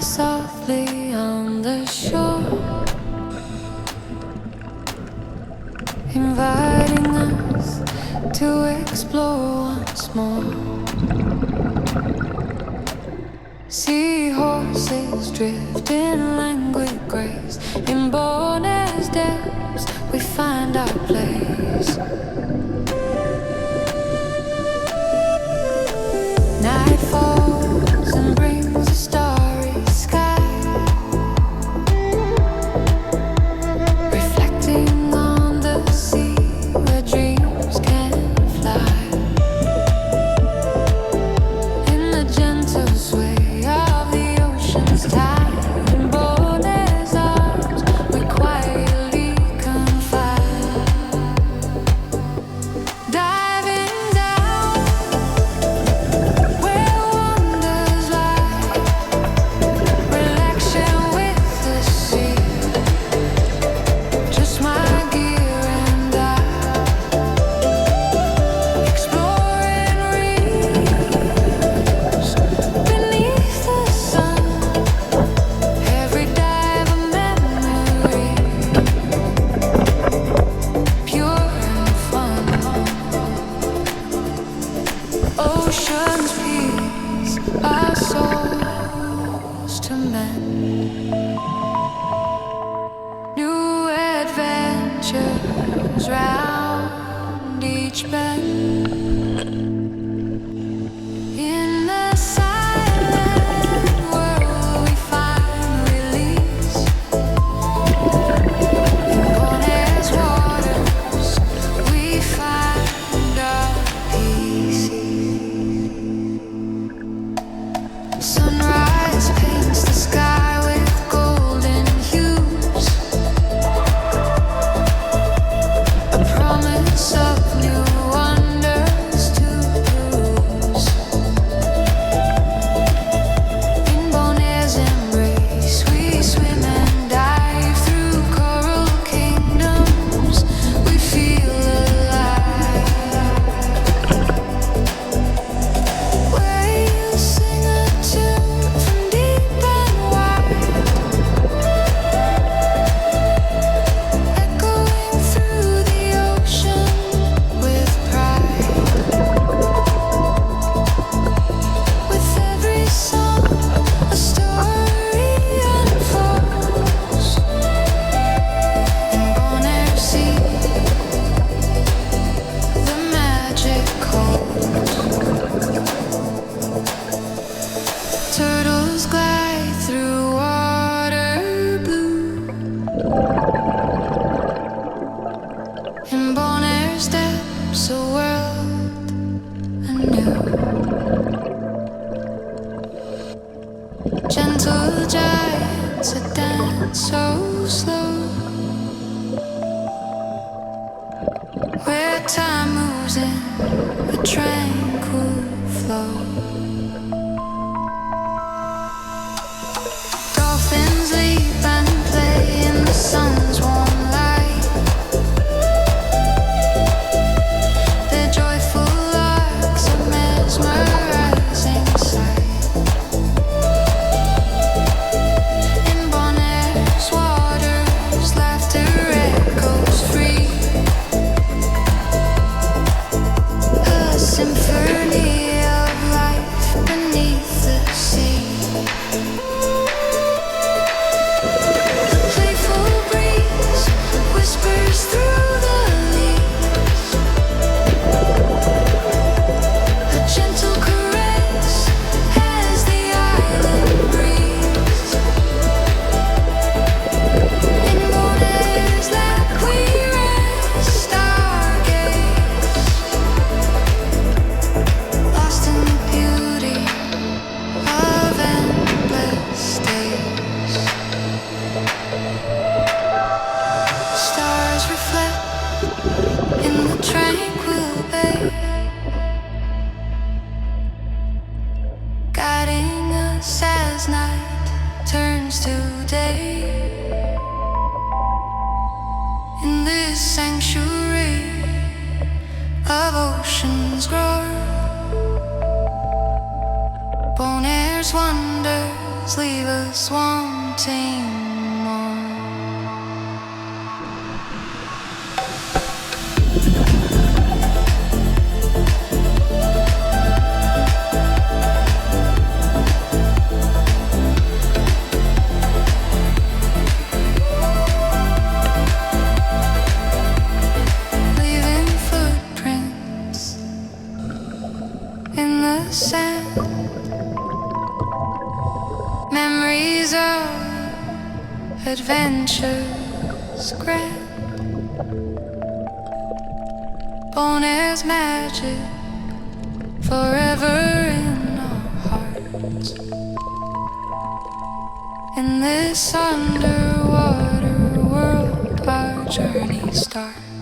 softly on the shore, inviting us to explore once more. Seahorses drift in languid grace, in Bonaire's depths we find our place. Night falls and brings a starry sky, reflecting on the sea where dreams can fly. In the gentle sway of the ocean's tide, in Bonaire's arms we quietly confide. Diving down where wonders lie, relaxing with the sea, just my gear and I, exploring reefs beneath the sun, every dive a memory, pure and fun. Ocean's peace, our souls to mend. New adventures round each bend. In the silent world we find release. In Bonaire's waters we find our peace. Sunrise paints the sky with golden hues, a promise of new wonders to lose. In Bonaire's embrace we swim and dive through coral kingdoms, we feel alive. Waves sing a tune from deep and wide, echoing through the ocean with pride. With every song, a story unfolds. In Bonaire sea, the magic holds. Turtles glide through water blue. In Bonaire's depths, a world anew. Gentle giants, a dance so slow, where time moves in a tranquil flow. Dolphins leap and play in the sun's warm light, their joyful larks a mesmerizing sight. In Bonaire's waters, laughter echoes free, a symphony of life beneath the sea. The playful breeze whispers through the leaves, a gentle caress as the island breathes. In Bonaire's lap we rest our gaze, lost in the beauty of endless days. Stars reflect in the tranquil bay, guiding us as night turns to day. In this sanctuary of ocean's roar, Bonaire's wonders leave us adventures grand. Bonaire's magic forever in our hearts. In this underwater world, our journey starts.